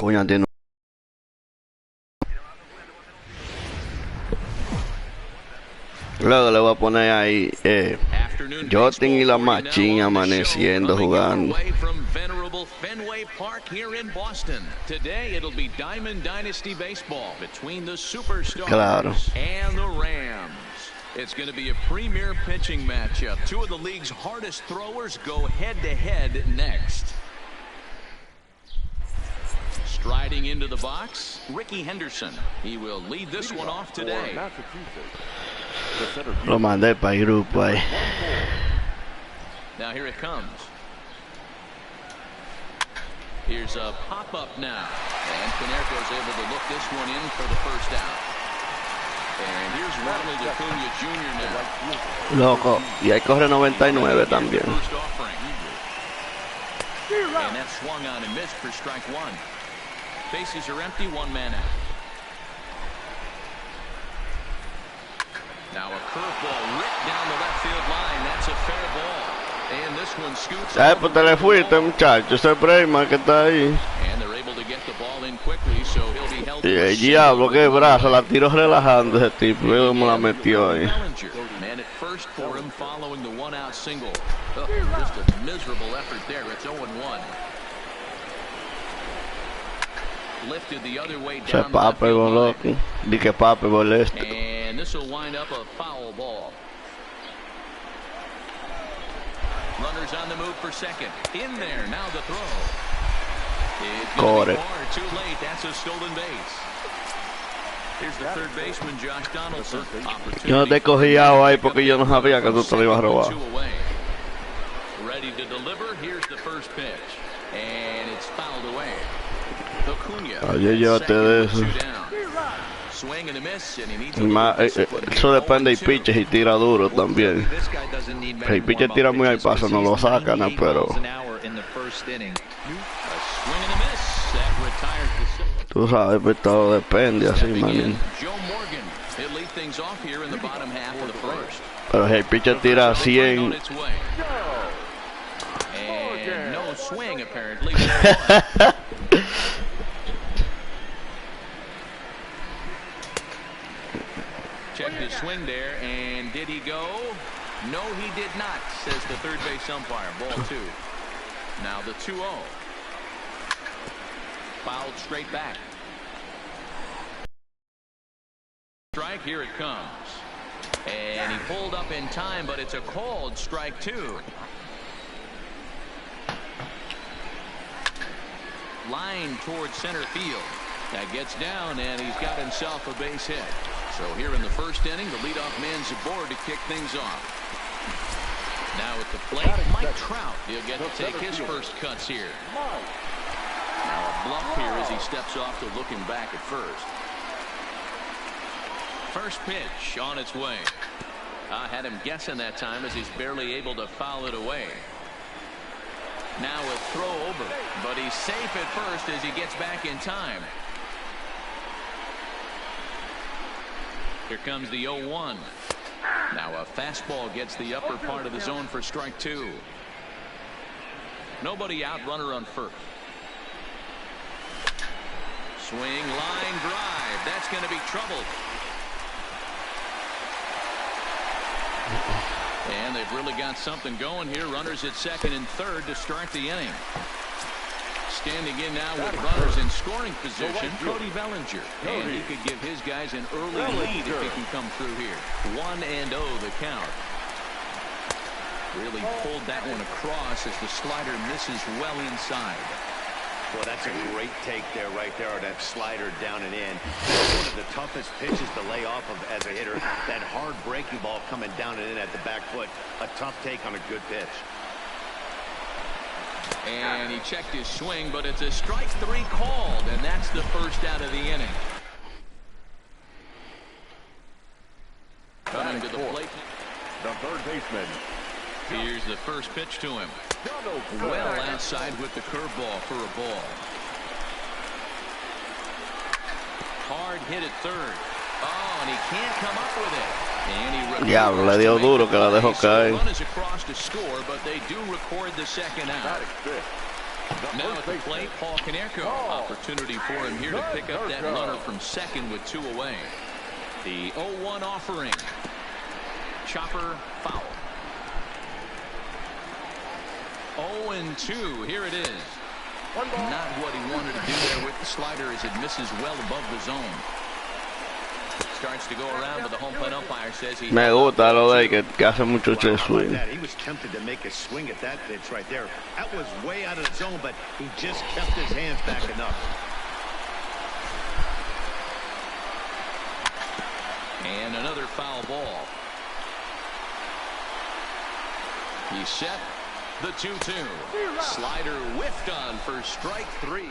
Coño, tiene. Luego le voy a poner ahí Jotin y la Machín amaneciendo jugando. Claro. It's going to be a premier pitching matchup. Two of the league's hardest throwers go head-to-head next. Striding into the box, Ricky Henderson. He will lead this one off today. Lo mandé para el grupo ahí. Now here it comes. Here's a pop-up now. And Canerco's able to look this one in for the first out. And here's Ronald Acuna Jr. now. Loco, y ahí corre 99 también. And that swung on and missed for strike one. Bases are empty, one man out. Now a curveball ripped down the left field line. That's a fair ball. And this one scoots. Pues te le fuiste, muchacho. Ese Brayman que está ahí. And they're able to get the ball in quickly, so he'll be held. Y el diablo, qué brazo, la tiró relajando ese tipo. Veo cómo la metió ahí. Man at first for him following the one-out single. Just a miserable effort there. It's 0-1. Lifted the other way down. Se pape con loco. Di que pape molesto. And this will wind up a foul ball. Runners on the move for second. In there, now the throw. It's going to be far too late. That's a stolen base. Here's the third baseman, Josh Donaldson. Yo no te cogía ahí porque yo no sabía que tú te lo ibas a robar. Ready to deliver. Here's the first pitch. And it's fouled away. Ayer llévate de eso. Eso depende del pitcher y tira duro también. El pitcher tira muy al paso, no lo sacan, pero tú sabes, pues todo depende así, man. Pero si el pitcher tira 100. Checked his swing there, and did he go? No, he did not, says the third base umpire. Ball two. Now the 2-0. Fouled straight back. Strike, here it comes. And he pulled up in time, but it's a called strike two. Line towards center field. That gets down, and he's got himself a base hit. So here in the first inning, the leadoff man's aboard to kick things off. Now at the plate, Mike Trout. He'll get to take his first cuts here. Now a bluff here as he steps off to looking back at first. First pitch on its way. I had him guessing that time as he's barely able to foul it away. Now a throw over, but he's safe at first as he gets back in time. Here comes the 0-1. Now a fastball gets the upper part of the zone for strike two. Nobody out, runner on first. Swing, line drive. That's going to be trouble. And they've really got something going here. Runners at second and third to start the inning. Standing in now with runners in scoring position, Cody Bellinger. And he could give his guys an early lead if he can come through here. 1-0 the count. Really pulled that one across as the slider misses well inside. Well, that's a great take there, right there, that slider down and in. One of the toughest pitches to lay off of as a hitter. That hard breaking ball coming down and in at the back foot. A tough take on a good pitch. And he checked his swing, but it's a strike three called, and that's the first out of the inning. Coming to the plate, the third baseman. Here's the first pitch to him. Well outside with the curveball for a ball. Hard hit at third. Oh, and he can't come up with it. Diablo, le dio duro que la dejó caer. Now at the plate, Paul Konerko. Opportunity for him here to pick up that runner from second with 2 away. The 0-1 offering. Chopper foul. 0-2. Here it is. Not what he wanted to do there with the slider as it misses well above the zone. Starts to go around, but the home plate umpire says he. Me gusta lo de que hace mucho swing. He was tempted to make a swing at that pitch right there. That was way out of the zone, but he just kept his hands back enough. And another foul ball. He's set. The 2-2. Slider whiffed on for strike 3.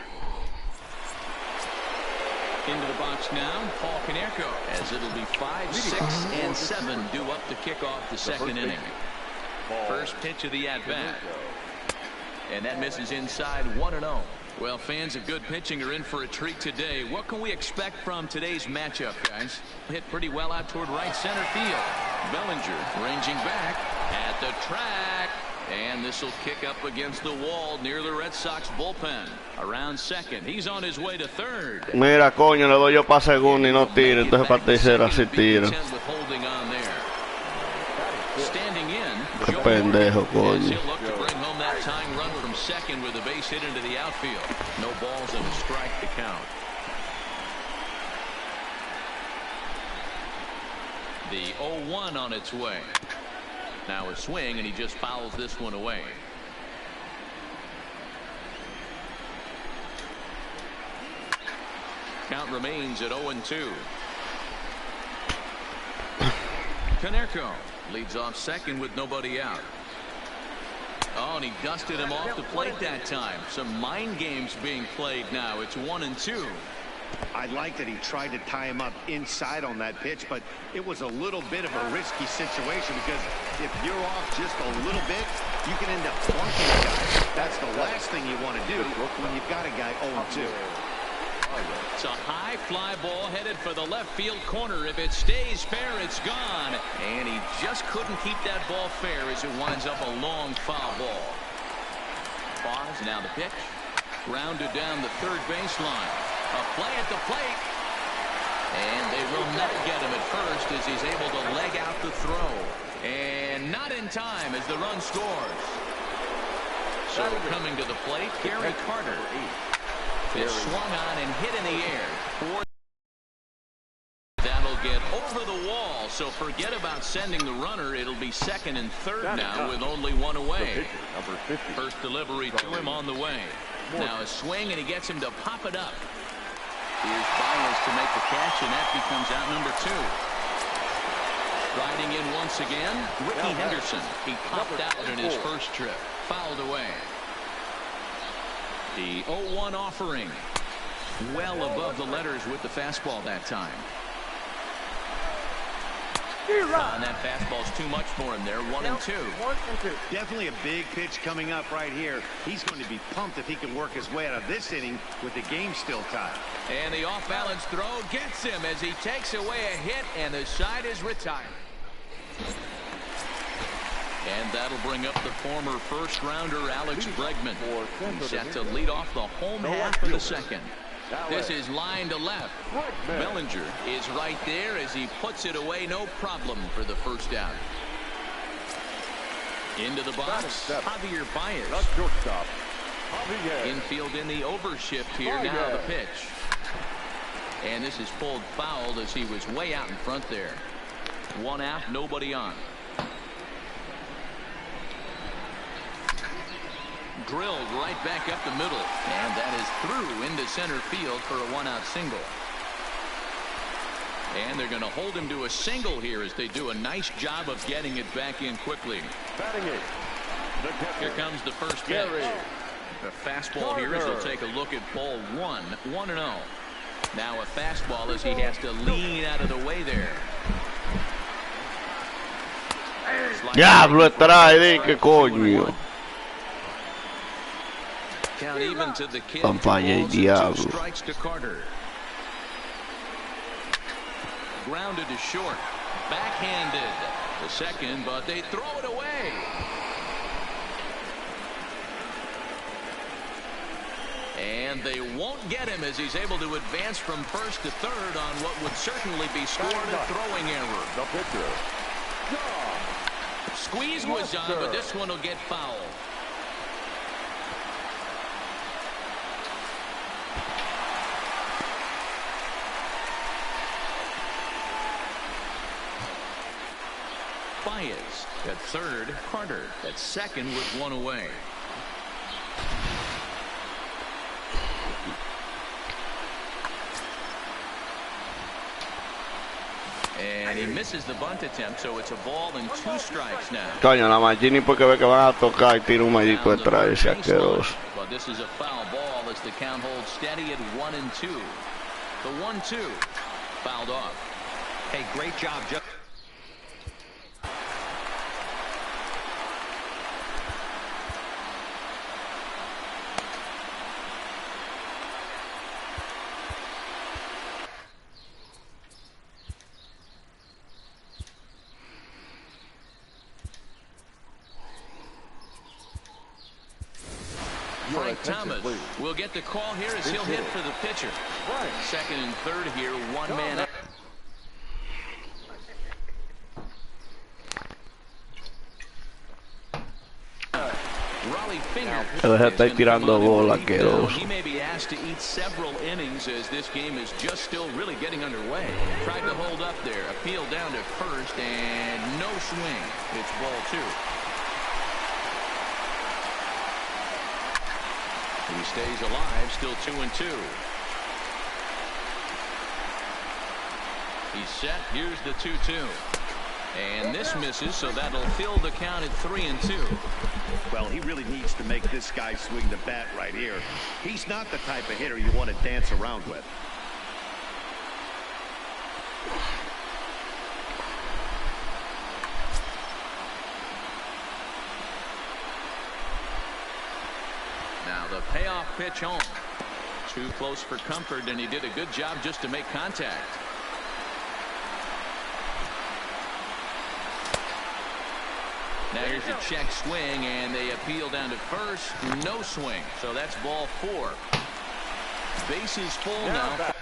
Into the box now, Paul Konerko, as it'll be 5, 6, and 7 due up to kick off the second inning. First pitch of the at-bat. And that misses inside 1-0. Well, fans of good pitching are in for a treat today. What can we expect from today's matchup, guys? Hit pretty well out toward right center field. Bellinger ranging back at the track. And this will kick up against the wall near the Red Sox bullpen. Around second. He's on his way to third. Mira, coño, le doy yo para segundo y no tira. Entonces para tercera sí tira. Standing in. Qué pendejo, coño. He'll look to bring home that tying run from second with a base hit into the outfield. No balls and a strike to count. The 0-1 on its way. Now a swing, and he just fouls this one away. Count remains at 0-2. Konerko leads off second with nobody out. Oh, and he dusted him off the plate that time. Some mind games being played now. It's 1-2. I like that he tried to tie him up inside on that pitch, but it was a little bit of a risky situation because if you're off just a little bit, you can end up flunking a guy. That's the last thing you want to do when you've got a guy 0-2. It's a high fly ball headed for the left field corner. If it stays fair, it's gone. And he just couldn't keep that ball fair as it winds up a long foul ball. Pause, now the pitch. Grounded down the third baseline. A play at the plate. And they will not get him at first as he's able to leg out the throw. And not in time as the run scores. So coming to the plate, Gary Carter. It's swung on and hit in the air. That'll get over the wall. So forget about sending the runner. It'll be second and third now with only 1 away. First delivery to him on the way. Now a swing, and he gets him to pop it up. Here's Baez to make the catch, and that becomes out number 2. Riding in once again, Ricky Henderson. He popped out in his first trip. Fouled away. The 0-1 offering. Well above the letters with the fastball that time. And that fastball's too much for him there. 1-2. Definitely a big pitch coming up right here. He's going to be pumped if he can work his way out of this inning with the game still tied. And the off-balance throw gets him as he takes away a hit, and the side is retired. And that'll bring up the former first-rounder Alex Bregman. He's set to lead off the home half of the second. This is line to left. Bellinger is right there as he puts it away, no problem for the first out. Into the box, Javier Baez. Infield in the overshift here. Now the pitch. And this is pulled foul as he was way out in front there. 1 out, nobody on. Drilled right back up the middle, and that is through into center field for a 1-out single. And they're going to hold him to a single here as they do a nice job of getting it back in quickly. Here comes the first pitch. The fastball here as they'll take a look at ball 1. 1-0. Now a fastball as he has to lean out of the way there. Diablo, trae, qué coño. Count even to the kid. Strikes to Carter. Grounded to short. Backhanded. The second, but they throw it away. And they won't get him as he's able to advance from first to third on what would certainly be scored a throwing error. The pitcher. Squeeze was on, but this one will get fouled. Baez at third, Carter at second with one away. And he misses the bunt attempt, so it's a ball and 2 strikes now. Coño, la Martini porque ve que van a tocar y tira un maldito detrás de ese asqueroso. But this is a foul ball as the count holds steady at 1-2. The 1-2 fouled off. Hey, great job, Joe. Frank Thomas will get the call here as he'll hit for the pitcher. Second and third here, one man out. Está tirando bola, asqueroso. He may be asked to eat several innings as this game is just still really getting underway. Tried to hold up there, appeal down to first, and no swing. It's ball 2. He stays alive, still 2-2. He's set. Here's the 2-2. And this misses, so that'll fill the count at 3-2. Well, he really needs to make this guy swing the bat right here. He's not the type of hitter you want to dance around with. Now the payoff pitch home. Too close for comfort, and he did a good job just to make contact. Now here's a check swing, and they appeal down to first. No swing, so that's ball 4. Bases full now.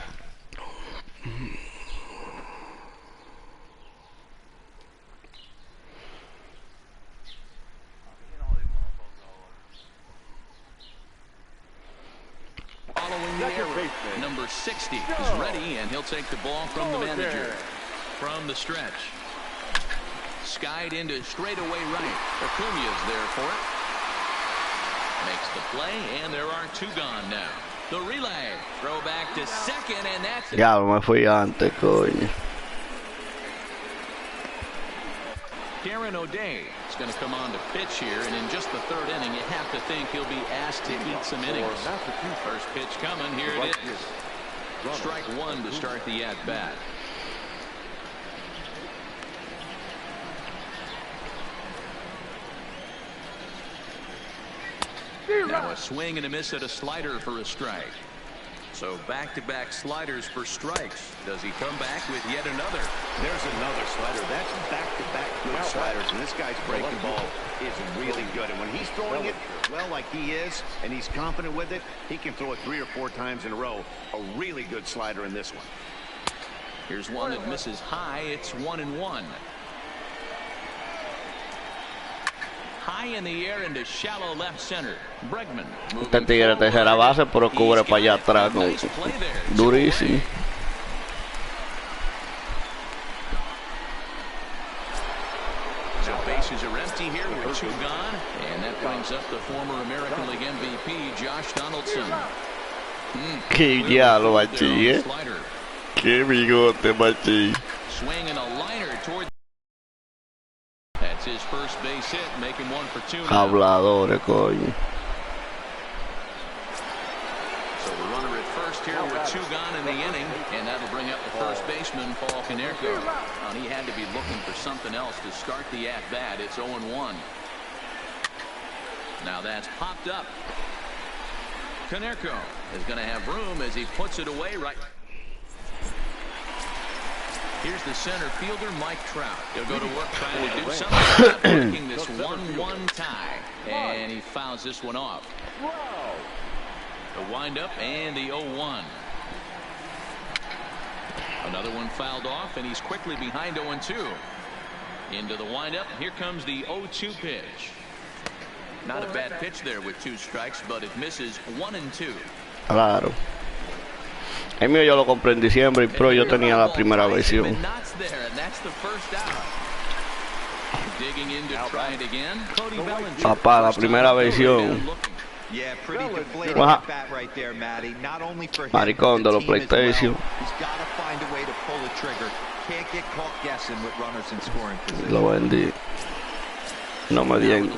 Following the error, number 60 is ready, and he'll take the ball from the manager. From the stretch. Skied into straightaway right. Acuña's there for it. Makes the play, and there are 2 gone now. The relay. Throw back to second, and that's it. Ya, me fui antes, coño. Karen O'Day is going to come on to pitch here, and in just the 3rd inning, you have to think he'll be asked to eat some innings. First pitch coming. Here it is. Strike 1 to start the at-bat. Now a swing and a miss at a slider for a strike. So back-to-back sliders for strikes. Does he come back with yet another? There's another slider. That's back-to-back good sliders. And this guy's breaking ball is really good. And when he's throwing it well like he is, and he's confident with it, he can throw it 3 or 4 times in a row. A really good slider in this one. Here's one that misses high. It's 1-1. High in the air into shallow left center. Bregman. Este tigre tercera base, pero cubre para allá atrás con durísimo. So bases are empty here with 2 gone, and that brings up the former American League MVP Josh Donaldson. Qué diablo, Machi, eh. Qué bigote, Machi. Swinging a liner toward. That's his first base hit, making 1 for 2 now. Habladores, coño. So the runner at first here with 2 gone in the inning, and that'll bring up the first baseman, Paul Konerko. And he had to be looking for something else to start the at-bat. It's 0-1. Now that's popped up. Konerko is going to have room as he puts it away right. Here's the center fielder, Mike Trout. He'll go to work trying to do something about breaking this 1-1 tie. And he fouls this one off. The windup and the 0-1. Another one fouled off, and he's quickly behind 0-2. Into the windup. Here comes the 0-2 pitch. Not a bad pitch there with 2 strikes, but it misses 1-2. Claro. El mío yo lo compré en diciembre, pero yo tenía la primera versión. Papá, la primera versión. Maricón de los PlayStation. Lo vendí. No me dieron.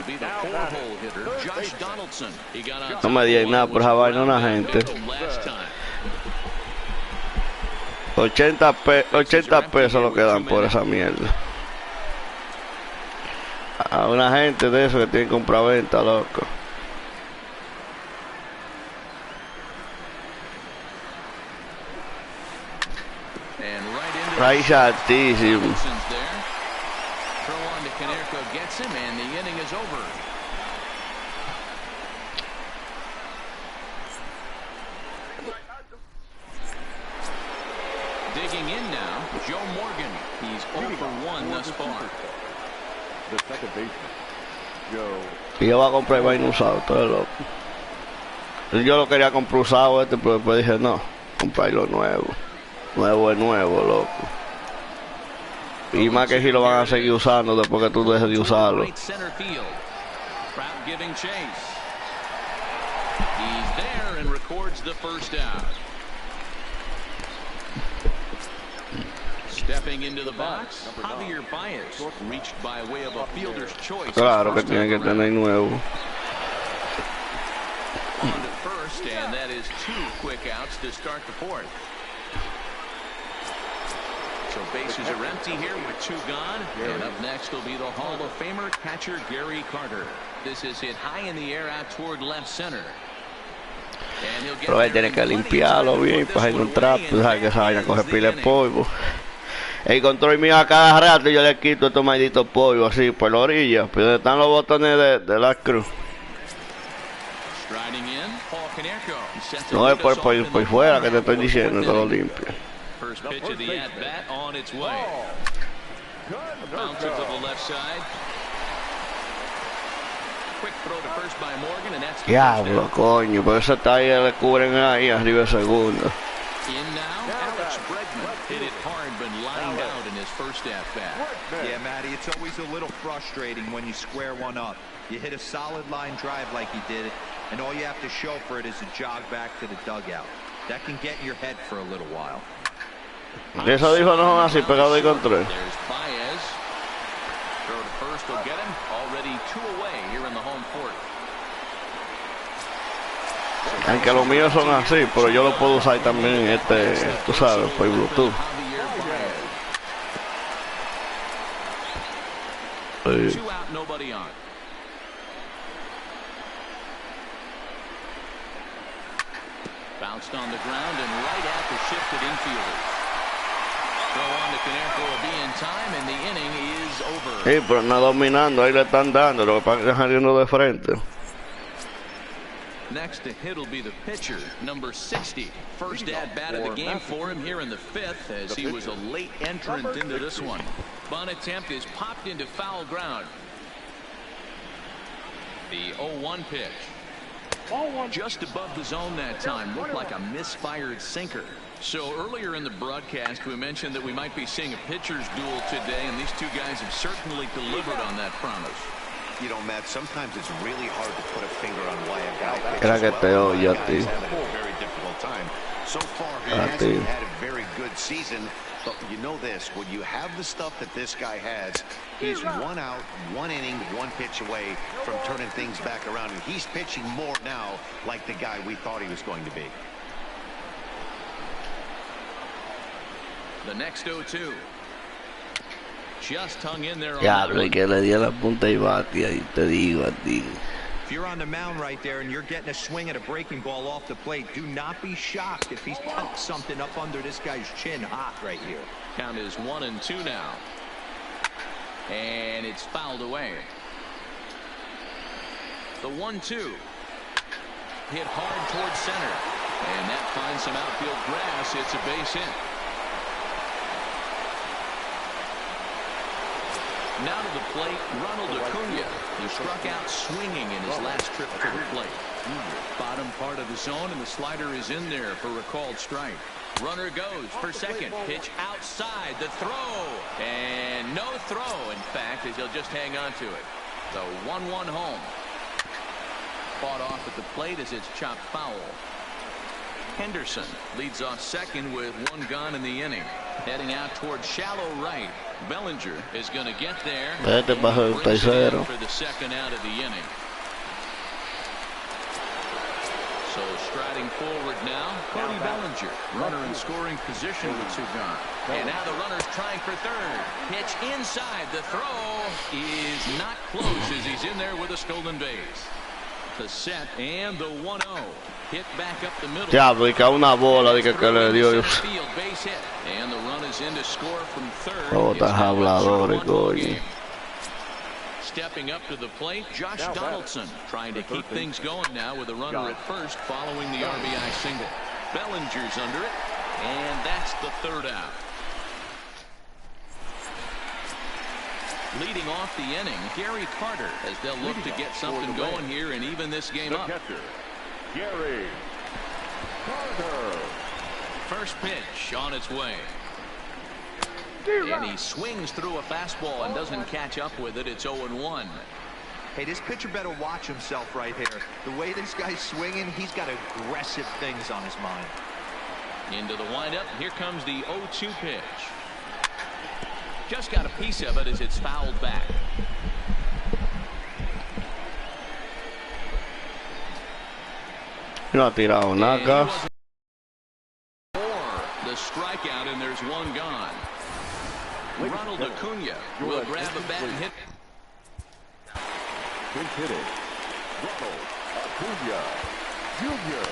No me dieron nada por esa vaina una gente. 80 pesos lo que dan por esa mierda. A una gente de eso que tiene compraventa, loco. Raíz altísimo. Digging in now, Joe Morgan. He's 0 for 1 thus far. The second baseman, Joe. Y yo voy a comprar vaina usado, todo loco. Yo lo quería comprar usado pero después dije no, comprarlo nuevo. Nuevo es nuevo, loco. Y más que si lo van a seguir usando después que tú dejes de usarlo. He's there and records the first out. Stepping into the box, Javier Baez reached by way of a fielder's choice. Claro que tiene que tener nuevo. On to first, and that is 2 quick outs to start the 4th. So bases are empty here with 2 gone. And up next will be the Hall of Famer catcher Gary Carter. This is hit high in the air out toward left center. Pero él tiene que limpiarlo bien para encontrar, pues sabes que esa vaina coge pila de polvo. El control mío a cada rato yo le quito estos malditos polvos así por la orilla, pero donde están los botones de la cruz. No es por fuera que te estoy diciendo que lo limpio. First pitch of the at-bat on its way. Bouncer to the left side. Quick throw to first by Morgan, and that's diablo, coño, pero esa talla le cubren ahí arriba de segundo. In now, Alex Bregman hit it hard, but lined out in his first at-bat. Yeah, Matty, it's always a little frustrating when you square one up. You hit a solid line drive like he did, and all you have to show for it is a jog back to the dugout. That can get in your head for a little while. Eso dijo no son así pegados de control. There's Baez. Throw to first will get him. Already 2 away here in the home 4th. Aunque los míos son así, pero yo lo puedo usar también tú sabes, por Bluetooth. Sí. 2 out, nobody on. Bounced on the ground and right at the shifted infielder. Throw on to Canerco will be in time, and the inning is over. Sí, pero no dominando, ahí le están dando, lo que pasa es que saliendo de frente. Next to hit will be the pitcher, number 60. First at-bat of the game for him here in the 5th, as he was a late entrant into this one. Bunt attempt is popped into foul ground. The 0-1 pitch. Just above the zone that time. Looked like a misfired sinker. So earlier in the broadcast, we mentioned that we might be seeing a pitcher's duel today, and these 2 guys have certainly delivered on that promise. You know, Matt, sometimes it's really hard to put a finger on why a guy Era que te oye a ti. having a very difficult time. So far, he hasn't had a very good season, but you know this, when you have the stuff that this guy has, he's 1 out, 1 inning, 1 pitch away from turning things back around, and he's pitching more now like the guy we thought he was going to be. The next 0-2. Just hung in there on Ya, that one. que le di a la punta y bate ahí, te digo a ti. If you're on the mound right there and you're getting a swing at a breaking ball off the plate, do not be shocked if he's poked something up under this guy's chin hot right here. Count is 1-2 now. And it's fouled away. The 1-2. hit hard towards center. And that finds some outfield grass. It's a base hit. Now to the plate, Ronald Acuna, who struck out swinging in his last trip to the plate. Bottom part of the zone, and the slider is in there for a called strike. Runner goes for second. Pitch outside. The throw. And no throw, in fact, as he'll just hang on to it. The 1-1 home. Fought off at the plate as it's chopped foul. Henderson leads off second with one gone in the inning. Heading out towards shallow right. Bellinger is going to get there. Brings it in for the second out of the inning. So striding forward now, Cody Bellinger. Runner in scoring position with two gone. And now the runner's trying for third. Pitch inside. The throw is not close as he's in there with a stolen base. The set and the 1-0. Hit back up the middle. Diablo, y que a una bola de que le dio. Base hit. And the run is in to score from third. Oh, estás hablador, coño. Stepping up to the plate, Josh Donaldson trying to keep things going now with a runner at first following the RBI single. Bellinger's under it, and that's the third out. Leading off the inning, Gary Carter, as they'll look to get something going here and even this game up. Gary Carter. First pitch on its way. And he swings through a fastball and doesn't catch up with it. It's 0-1. Hey, this pitcher better watch himself right here. The way this guy's swinging, he's got aggressive things on his mind. Into the windup. Here comes the 0-2 pitch. Just got a piece of it as it's fouled back. No ha tirado nada. The strikeout, and there's one gone. Ronald Acuna will grab a bat and hit. Big hitting. Ronald Acuna Jr.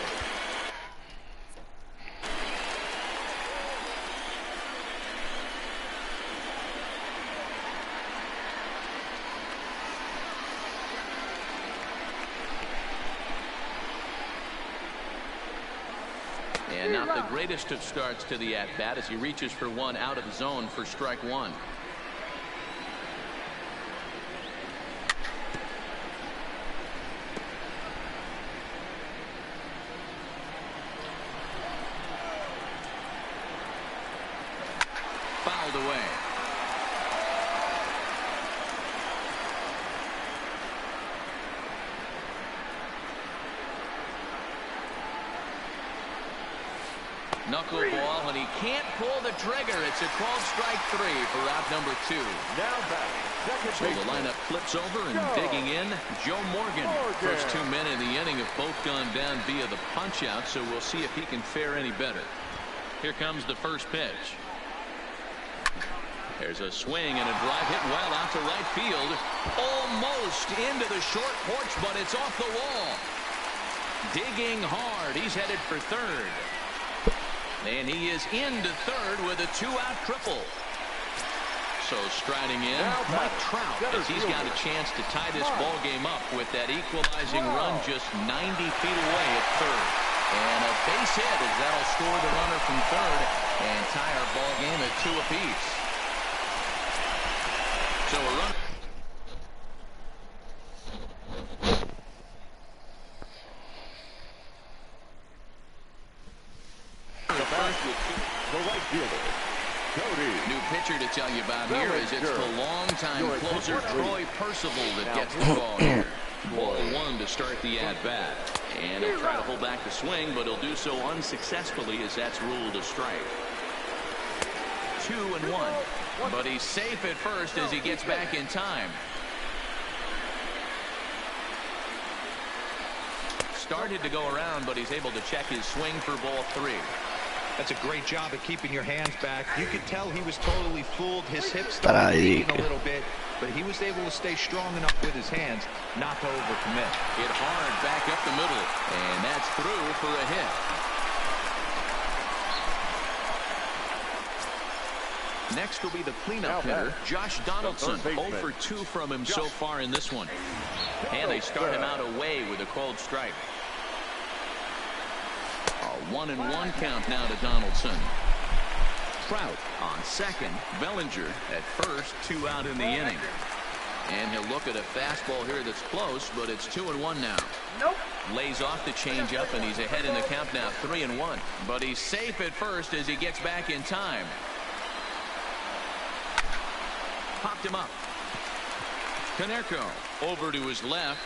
And not the greatest of starts to the at-bat as he reaches for one out of the zone for strike one. Fouled away. Knuckleball, and he can't pull the trigger. It's a called strike three for out number two. Now back. So the lineup flips over and digging in, Joe Morgan. First 2 men in the inning have both gone down via the punch out, so we'll see if he can fare any better. Here comes the first pitch. There's a swing and a drive hit well out to right field. Almost into the short porch, but it's off the wall. Digging hard. He's headed for third. And he is into third with a two-out triple. So striding in, Mike Trout, as he's got a chance to tie this ball game up with that equalizing run just 90 feet away at third. And a base hit as that'll score the runner from third and tie our ball game at 2 apiece. So a run. The right fielder, Cody. New pitcher to tell you about here is it's the longtime closer Troy Percival that gets the ball here. Ball one to start the at-bat. And he'll try to pull back the swing, but he'll do so unsuccessfully as that's ruled a strike. 2-1. But he's safe at first as he gets back in time. Started to go around, but he's able to check his swing for ball 3. That's a great job of keeping your hands back. You could tell he was totally fooled. His hips started leaking a little bit, but he was able to stay strong enough with his hands not to overcommit. Hit hard back up the middle, and that's through for a hit. Next will be the cleanup hitter, Josh Donaldson. 0 for 2 from him so far in this one. And they start him out away with a called strike. 1-1 count now to Donaldson. Trout on second. Bellinger at first. 2 out in the inning. And he'll look at a fastball here that's close, but it's 2-1 now. Nope. Lays off the changeup, and he's ahead in the count now, 3-1. But he's safe at first as he gets back in time. Popped him up. Konerko over to his left.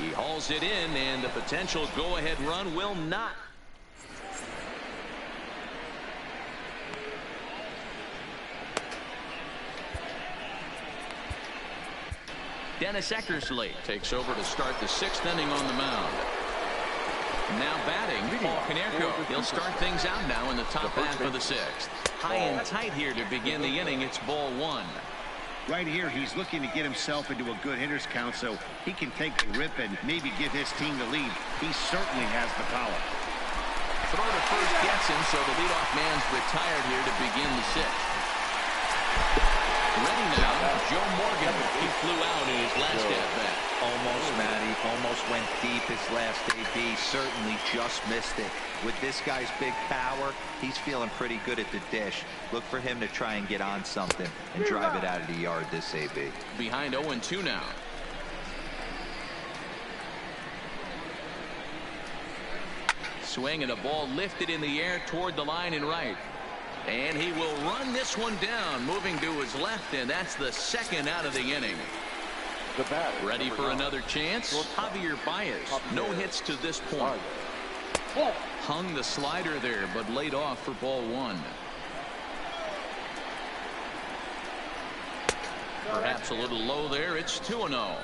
He hauls it in, and the potential go-ahead run will not. Dennis Eckersley takes over to start the 6th inning on the mound. Now batting, Paul Konerko. He'll start things out now in the top half of the 6th. High and tight here to begin the inning. It's ball 1. Right here, he's looking to get himself into a good hitter's count so he can take the rip and maybe give his team the lead. He certainly has the power. Throw to first gets him, so the leadoff man's retired here to begin the 6th. Ready now, Joe Morgan. He flew out in his last at-bat. Almost, Matty. Almost went deep his last AB. Certainly just missed it. With this guy's big power, he's feeling pretty good at the dish. Look for him to try and get on something and drive it out of the yard this AB. Behind 0-2 now. Swing and a ball lifted in the air toward the line and right. And he will run this one down, moving to his left, and that's the 2nd out of the inning. Ready for another chance? Javier Baez. No hits to this point. Hung the slider there, but laid off for ball 1. Perhaps a little low there. It's 2-0.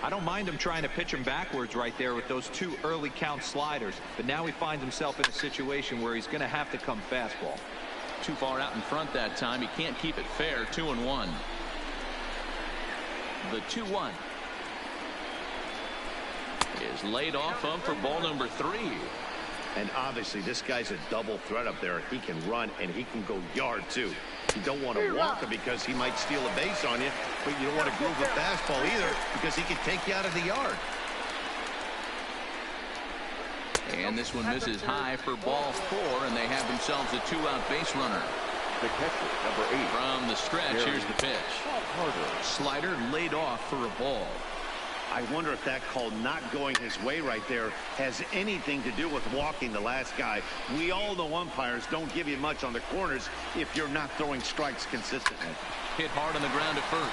I don't mind him trying to pitch him backwards right there with those 2 early count sliders, but now he finds himself in a situation where he's going to have to come fastball. Too far out in front that time. He can't keep it fair. 2-1. The 2-1 is laid off of for ball number 3. And obviously this guy's a double threat up there. He can run and he can go yard too. You don't want to walk him because he might steal a base on you, but you don't want to groove a fastball either because he can take you out of the yard. And this one misses high for ball 4, and they have themselves a 2-out base runner. The catcher, number 8. From the stretch, here's the pitch. Slider laid off for a ball. I wonder if that call not going his way right there has anything to do with walking the last guy. We all know umpires don't give you much on the corners if you're not throwing strikes consistently. Hit hard on the ground at first.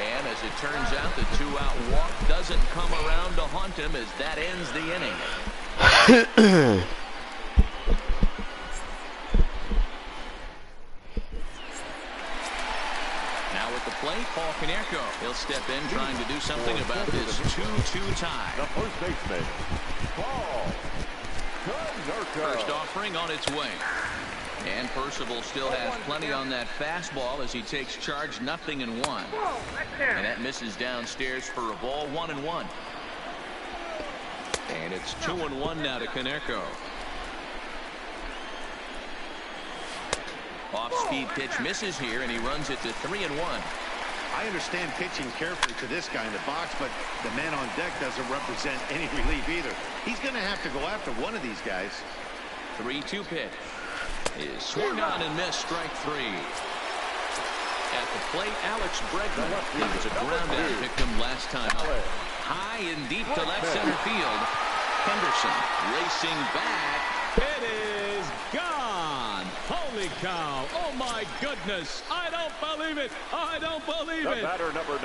And as it turns out, the 2-out walk doesn't come around to haunt him as that ends the inning. Now at the plate, Paul Konerko. He'll step in trying to do something about this 2-2 tie. The first baseman, Paul Konerko. First offering on its way. And Percival still has plenty on that fastball as he takes charge, 0-1. And that misses downstairs for a ball, 1-1. And it's 2-1 now to Konerko. Off-speed pitch misses here, and he runs it to 3-1. I understand pitching carefully to this guy in the box, but the man on deck doesn't represent any relief either. He's going to have to go after one of these guys. 3-2 pitch is swung on and missed, strike 3. At the plate, Alex Bregman. He was a ground-out victim last time up. High and deep to left center field. Henderson racing back. It is gone. Holy cow. Oh, my goodness. I don't believe it. I don't believe The it. batter, number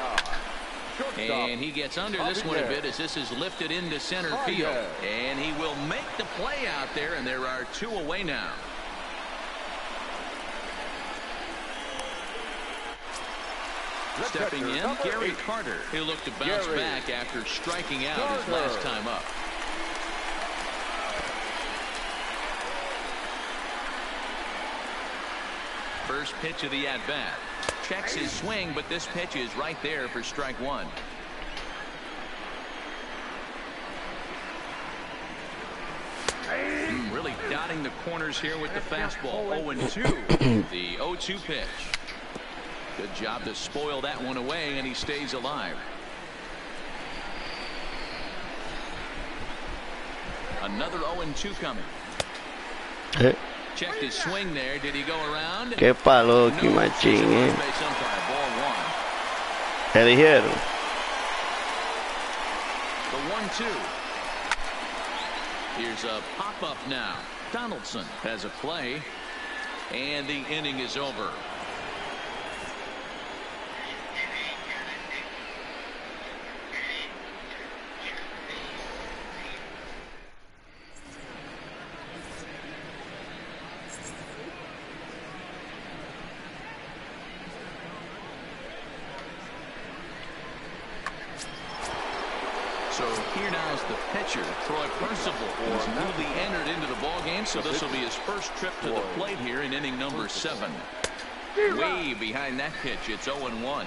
9. And he gets under this one a bit as this is lifted into center field. And he will make the play out there, and there are 2 away now. Stepping in, Gary Carter. He'll look to bounce back after striking out his last time up. First pitch of the at-bat. Checks his swing, but this pitch is right there for strike 1. Really dotting the corners here with the fastball. 0-2. The 0-2 pitch. Good job to spoil that one away, and he stays alive. Another 0-2 coming. Checked his swing there. Did he go around? Qué palo, No. que machín, First base umpire, ball one. Eligieron. The 1-2. Here's a pop-up now. Donaldson has a play, and the inning is over. So here now is the pitcher, Troy Percival, who's newly entered into the ballgame, so this will be his first trip to the plate here in inning number 7. Way behind that pitch, it's 0-1.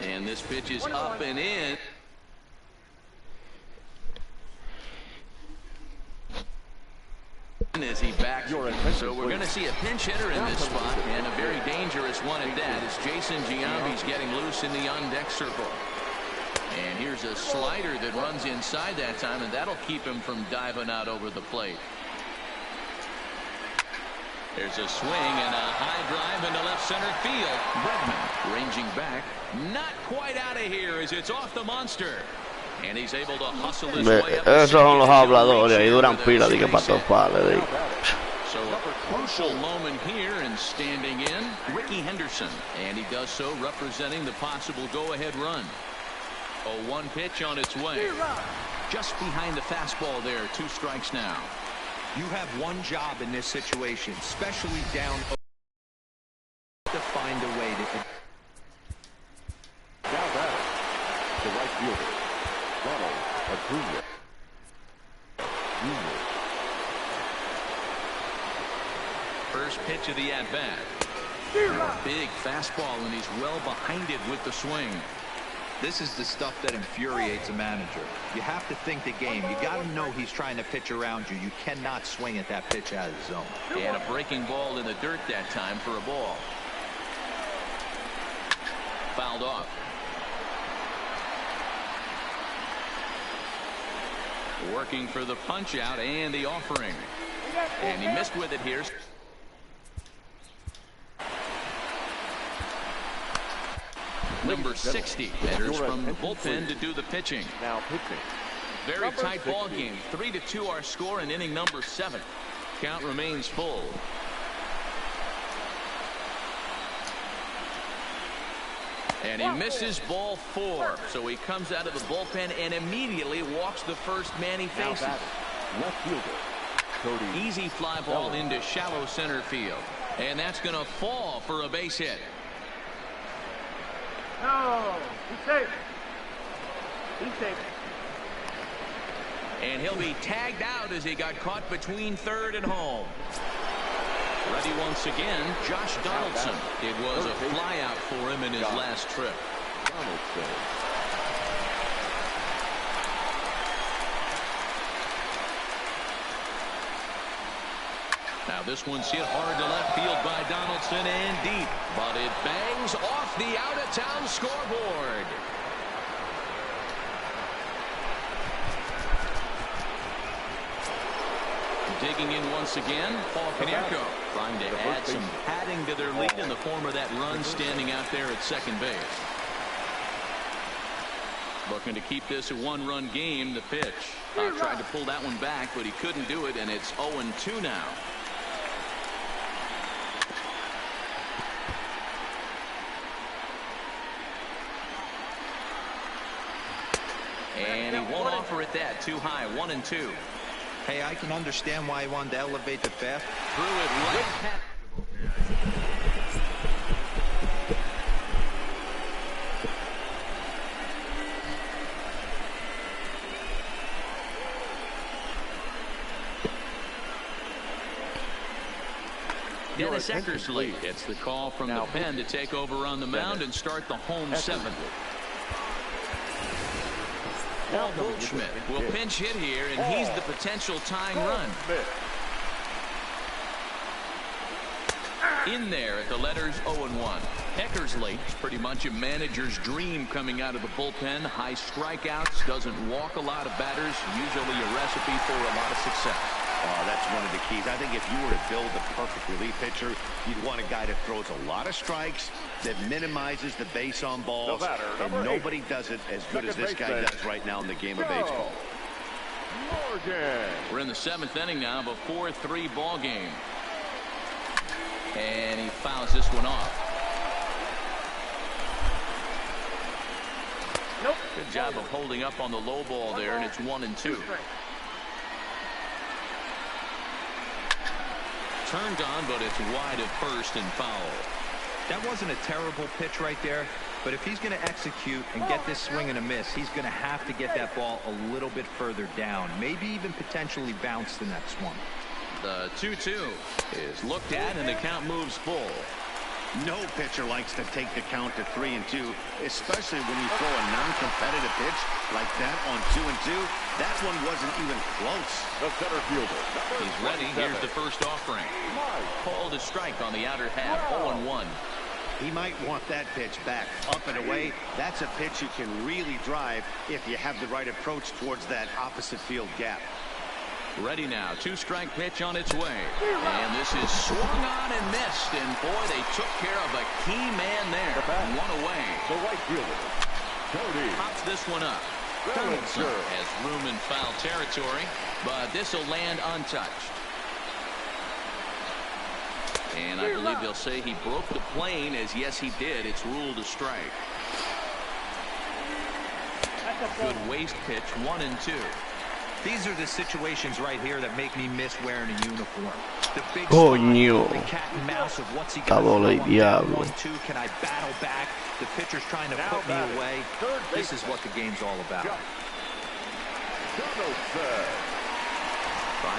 And this pitch is up and in. As he backs, so we're going to see a pinch hitter in this spot, and a very dangerous one at that, as Jason Giambi's getting loose in the on-deck circle. And here's a slider that runs inside that time, and that'll keep him from diving out over the plate. There's a swing and a high drive into left center field. Bregman ranging back, not quite out of here as it's off the monster. And he's able to hustle his way up. Esos son los habladores y duran pila de que para toparle. So a crucial moment here, and standing in, Ricky Henderson. And he does so representing the possible go-ahead run. A 1 pitch on its way. Just behind the fastball there. 2 strikes now. You have one job in this situation, especially down, to find a way to. Now batter, the right fielder, Ronald Acuna Jr. First pitch of the at-bat. A big fastball, and he's well behind it with the swing. This is the stuff that infuriates a manager. You have to think the game. You got to know he's trying to pitch around you. You cannot swing at that pitch out of the zone. And a breaking ball in the dirt that time for a ball. Fouled off. Working for the punch out and the offering. And he missed with it here. Number 60 enters from the bullpen to do the pitching. Now pitching. Very tight ball game. 3-2 our score in inning number 7. Count remains full. And he misses ball 4. So he comes out of the bullpen and immediately walks the first man he faces. Left fielder, Cody. Easy fly ball into shallow center field. And that's going to fall for a base hit. No, he's safe. He's safe. And he'll be tagged out as he got caught between third and home. Ready once again, Josh Donaldson. It was a fly out for him in his last trip. Donaldson. Now this one's hit hard to left field by Donaldson and deep, but it bangs off the out-of-town scoreboard. Digging in once again, Paul Konerko trying to add some padding to their lead in the form of that run standing out there at second base. Looking to keep this a 1-run game. The pitch. Tried to pull that one back, but he couldn't do it, and it's 0-2 now. And he won't offer it that. Too high. 1-2. Hey, I can understand why he wanted to elevate the bat. Threw it right past. Dennis Eckersley gets the call from the pen to take over on the mound and start the home 7th. Paul Goldschmidt will pinch hit here, and he's the potential tying run. In there at the letters 0-1. Eckersley is pretty much a manager's dream coming out of the bullpen. High strikeouts, doesn't walk a lot of batters, usually a recipe for a lot of success. That's one of the keys. I think if you were to build a perfect relief pitcher, you'd want a guy that throws a lot of strikes, that minimizes the base on balls, and nobody does it as good as this guy does right now in the game of baseball. We're in the 7th inning now of a 4-3 ball game. And he fouls this one off. Good job of holding up on the low ball there, and it's 1-2. Turned on, but it's wide of first and foul. That wasn't a terrible pitch right there, but if he's going to execute and get this swing and a miss, he's going to have to get that ball a little bit further down, maybe even potentially bounce the next one. The 2-2 is looked at, and the count moves full. No pitcher likes to take the count to 3-2, especially when you throw a non-competitive pitch like that on 2-2. That one wasn't even close. The center fielder. He's ready. Here's the first offering. Called a strike on the outer half. 0-1. He might want that pitch back, up and away. That's a pitch you can really drive if you have the right approach towards that opposite field gap. Ready now. 2-strike pitch on its way. And this is swung on and missed. And boy, they took care of a key man there. One away. The right fielder. Cody. Pops this one up. Donaldson has room in foul territory, but this will land untouched. And I believe they'll say he broke the plane, as yes he did. It's ruled a strike. Good waste pitch. 1-2. These are the situations right here that make me miss wearing a uniform. The big Coño. the cat and mouse of what's he Está going bola to el do. diablo. 1-2, can I battle back? The pitcher's trying to put me away. This is what the game's all about. Trying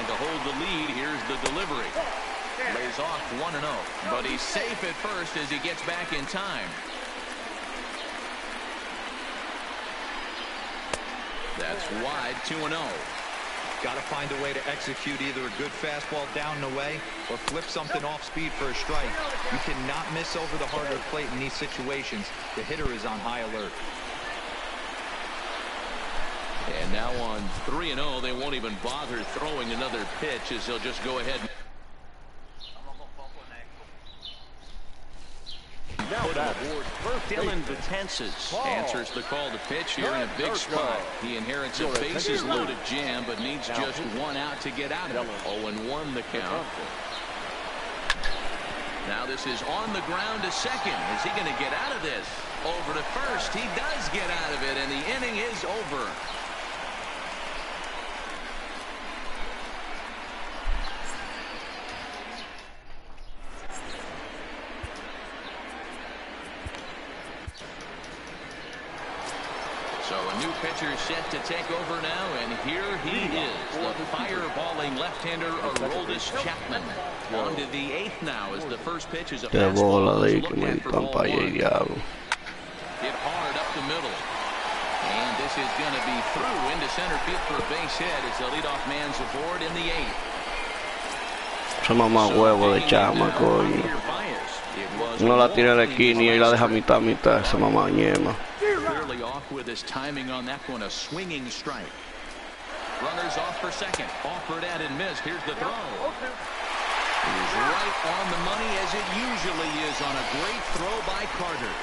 to hold the lead. Here's the delivery. Lays off 1-0, but he's safe at first as he gets back in time. That's wide. 2-0. Got to find a way to execute either a good fastball down and away or flip something off speed for a strike. You cannot miss over the heart of the plate in these situations. The hitter is on high alert. And now on 3-0, they won't even bother throwing another pitch as they'll just go ahead and put him aboard. Dylan Betances answers the call to pitch here in a big spot. He inherits a bases-loaded jam, but needs just one out to get out of it. 0-1 the count. Now this is on the ground to second. Is he going to get out of this? Over to first. He does get out of it, and the inning is over. So a new pitcher set to take over now, and here he is, the fireballing left-hander Aroldis Chapman. On to the 8th now as the first pitch is a Qué fastball. bola de Let's que look me at for ball pampa y el one. diablo. Hit hard up the middle. And this is going to be through into center field for a base hit as the leadoff man's aboard in the 8th. Esa mamá huevo de chama, coño. Uno la tira en la esquina y la deja mitad, mitad. Esa mamá ñema. Clearly off with his timing on that one, a swinging strike. Runners off for second. Offered at and missed. Here's the throw. He's right on the money as it usually is on a great throw by Carter.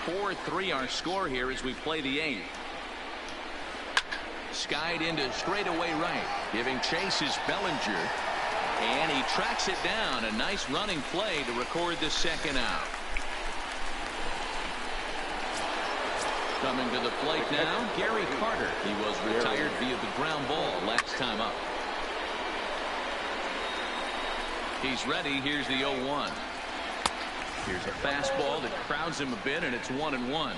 (4-3) our score here as we play the 8th. Skied into straightaway right. Giving chase is Bellinger. And he tracks it down. A nice running play to record the second out. Coming to the plate now, Gary Carter. He was retired via the ground ball last time up. He's ready. Here's the 0-1. Here's a fastball that crowds him a bit, and it's 1-1.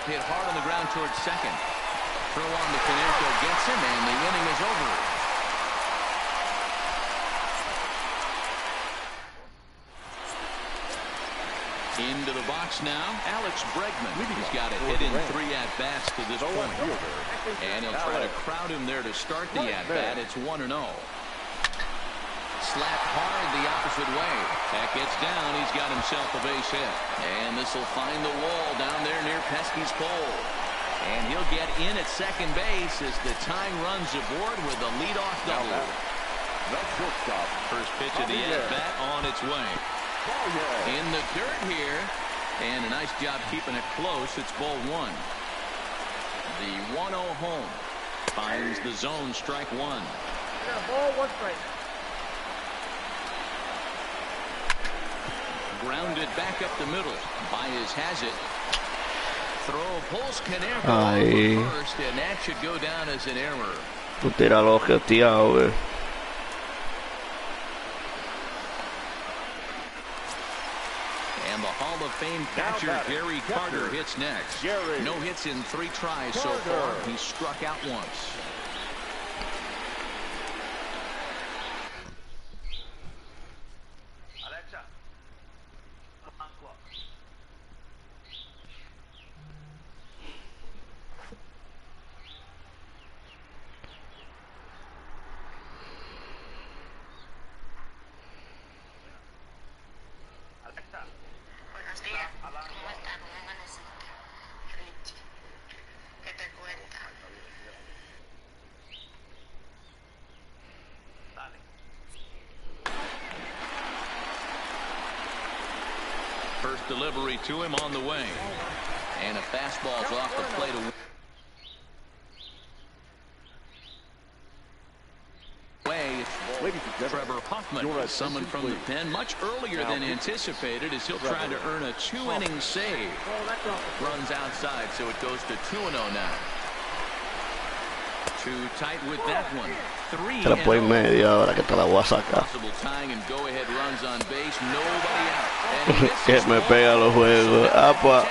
Hit hard on the ground towards second. Throw on the Caneco gets him, and the inning is over. Into the box now, Alex Bregman. He's got a hit in 3 at-bats to this point. And he'll try to crowd him there to start the at-bat. It's 1-0. Slapped hard the opposite way. That gets down. He's got himself a base hit. And this will find the wall down there near Pesky's pole. And he'll get in at second base as the tying runs aboard with a leadoff double. First pitch of the at-bat on its way. In the dirt here. And a nice job keeping it close. It's ball 1. The 1-0 home. Finds the zone, strike 1. Ball, 1 strike. Grounded back up the middle. Baez has it. Throw pulls Caneco over first, and that should go down as an error. Tú tíralo jeteado, güey. And the Hall of Fame catcher Gary Carter hits next. No hits in 3 tries so far. He struck out once. First delivery to him on the way. And a fastball's off the plate. Trevor Hoffman summoned from the pen much earlier than anticipated as he'll try to earn a 2-inning save. Runs outside, so it goes to 2-0 now. Too tight with that one. 3.5 ahora que te la voy a sacar. Que me pega los juegos. Ah, pues,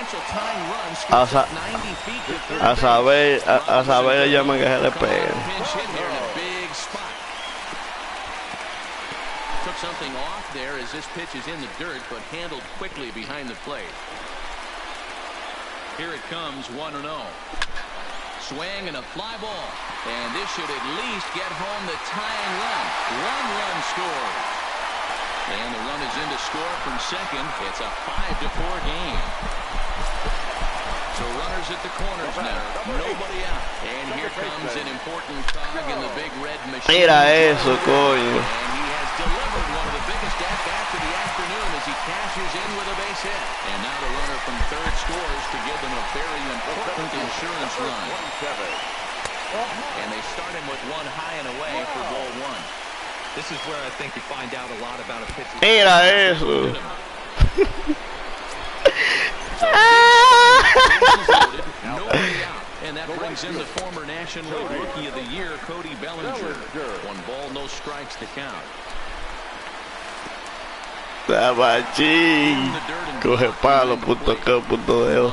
a saber ella me que se le peguen. Took something off there as this pitch is in the dirt, but handled quickly behind the plate. Here it comes, 1-0. Swing and a fly ball. And this should at least get home the tying run. 1 run scored. And the run is in to score from second. It's a 5-4 game. So runners at the corners now. Nobody out. And here comes an important cog in the big red machine. Mira eso, coño. And he has delivered one of the biggest at-bats of the afternoon as he cashes in with a base hit. And now the runner from third scores to give them a very important insurance run. And they start him with 1 high and away for ball 1. This is where I think you find out a lot about a pitcher. Mira eso. And that brings in the former National League Rookie of the Year, Cody Bellinger. 1 ball, no strikes to count. Machín. Coge palo.com.de.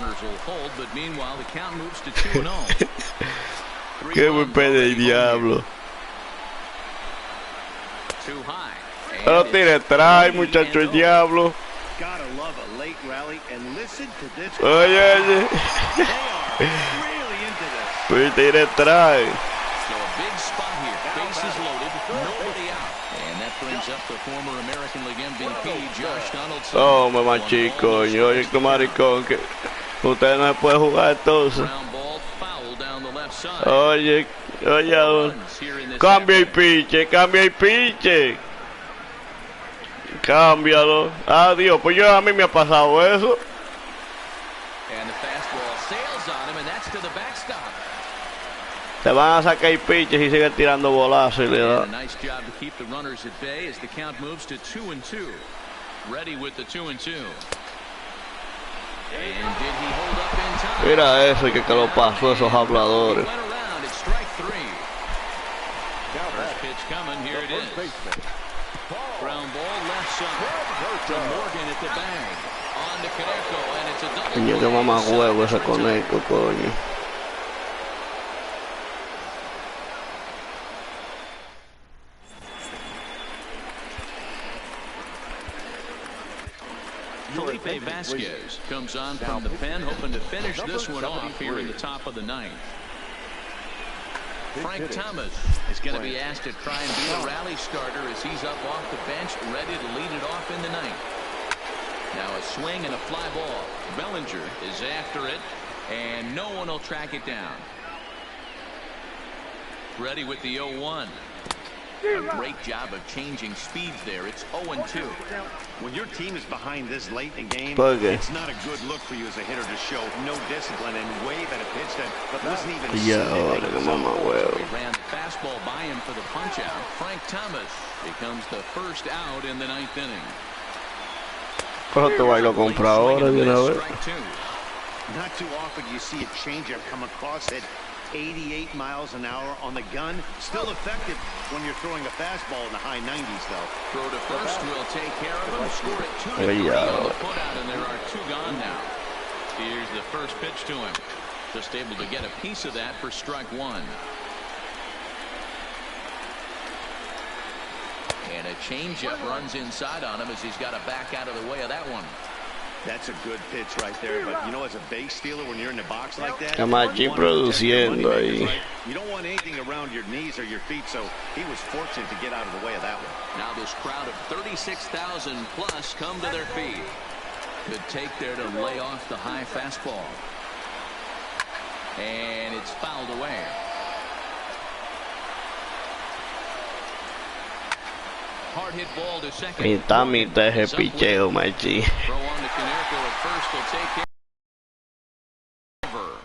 But meanwhile, the count moves to 2-0. Qué buen pede el diablo. No tiene trae, muchacho, el diablo. Oye, pues tiene trae. Oh, mamá chico, oye, qué maricón, que usted no se puede jugar entonces. Oye, cambia el piche, cámbialo. Adiós, pues a mí me ha pasado eso. Se van a sacar el piche y siguen tirando bolazos y le da. Mira eso, que lo pasó esos habladores. Coño, que mamá huevo ese conejo, coño. Felipe Vasquez comes on from the pen, hoping to finish this one off here in the top of the ninth. Frank Thomas is going to be asked to try and be a rally starter as he's up off the bench, ready to lead it off in the ninth. Now a swing and a fly ball. Bellinger is after it, and no one will track it down. Ready with the 0-1. A great job of changing speeds there. It's 0-2. When your team is behind this late in the game, Okay. it's not a good look for you as a hitter to show no discipline and wave at a pitch that wasn't even Yeah, ahora que mamá huevo. He ran the fastball by him for the punch out. Frank Thomas becomes the first out in the ninth inning. Pero te bailo compra ahora de una vez. Strike two. Not too often you see a changeup come across at 88 miles an hour on the gun. Still effective when you're throwing a fastball in the high 90s, though. Throw to first will take care of him. Score it 2-3 on the putout, and there are two gone now. Here's the first pitch to him. Just able to get a piece of that for strike one. And a changeup runs inside on him as he's got to back out of the way of that one. That's a good pitch right there, but you know, as a base stealer, when you're in the box like that, Está aquí produciendo ahí. you don't want anything around your knees or your feet, so he was fortunate to get out of the way of that one. Now this crowd of 36,000 plus come to their feet. Good take there to lay off the high fastball. And it's fouled away. Hard hit ball to second. Mitad ese picheo, machi. Throw on to Canerco at first will take care of her.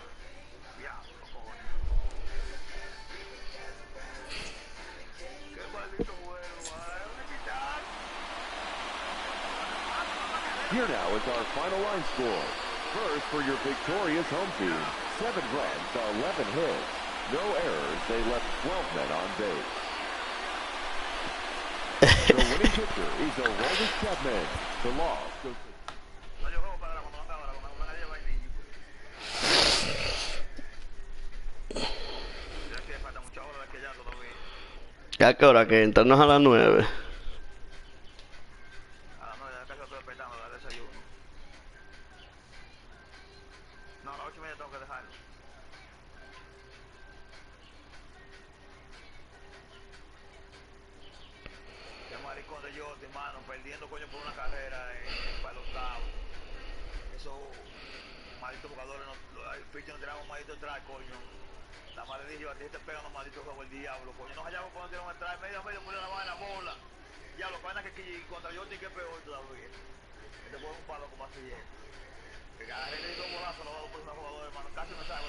Here now is our final line score. First for your victorious home team. 7 runs, 11 hits. No errors. They left 12 men on base. The winning pitcher is Aroldis Chapman. The loss goes to... ¿A qué hora? Que entrarnos a las 9. Perdiendo coño por una carrera para el octavo. Esos malditos jugadores, el pitcher no tiramos maldito atrás, coño. La madre dijo, a ti te pegan los malditos juegos el diablo, coño. Nos hallamos cuando tiramos atrás, medio por la vaina, bola. Ya lo vaina que contra Jordi que es peor todavía. Este juego es un palo como así es. Que cada vez le dio dos bolazos, lo va a poner a jugadores, hermano. Casi me sale,